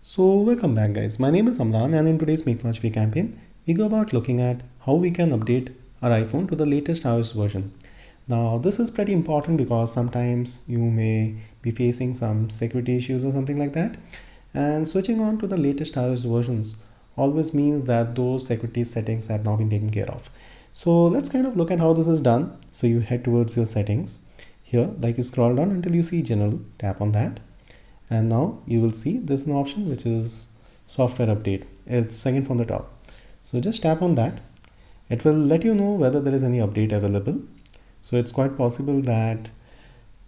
So welcome back guys, my name is Amlan and in today's Make Launch Free campaign, we go about looking at how we can update our iPhone to the latest iOS version. Now this is pretty important because sometimes you may be facing some security issues or something like that, and switching on to the latest iOS versions always means that those security settings have now been taken care of. So let's kind of look at how this is done. So you head towards your settings here, like you scroll down until you see general, tap on that, and now you will see there's an option which is software update. It's second from the top, so just tap on that. It will let you know whether there is any update available. So it's quite possible that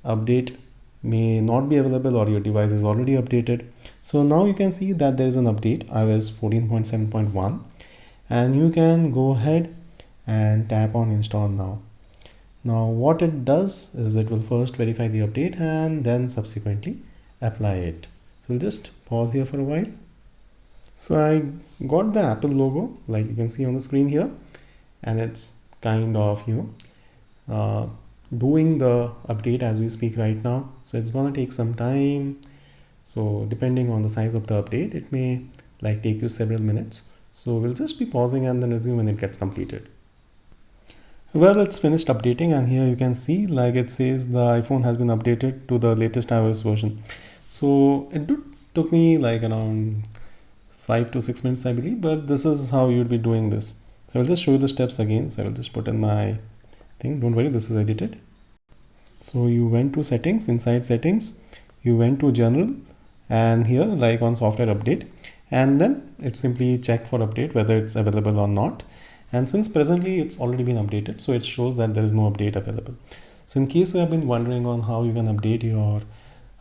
update may not be available or your device is already updated. So now you can see that there is an update, iOS 14.7.1, and you can go ahead and tap on install now. Now what it does is it will first verify the update and then subsequently apply it. So we'll just pause here for a while. So I got the Apple logo like you can see on the screen here, and it's kind of doing the update as we speak right now. So it's gonna take some time. So depending on the size of the update, it may like take you several minutes. So we'll just be pausing and then resume when it gets completed. Well, it's finished updating, and here you can see like it says the iPhone has been updated to the latest iOS version. So it took me like around 5 to 6 minutes I believe, but this is how you'd be doing this. So I'll just show you the steps again. So I will just put in my thing, don't worry, this is edited. So you went to settings, inside settings you went to general, and here like on software update, and then it simply check for update whether it's available or not. And since presently it's already been updated, so it shows that there is no update available. So in case you have been wondering on how you can update your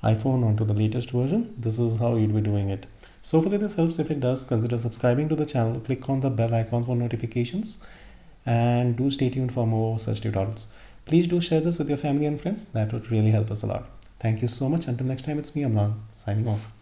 iPhone onto the latest version, this is how you'd be doing it. So hopefully this helps. If it does, consider subscribing to the channel, click on the bell icon for notifications, and do stay tuned for more such tutorials. Please do share this with your family and friends. That would really help us a lot. Thank you so much. Until next time, it's me, Amlan, signing off.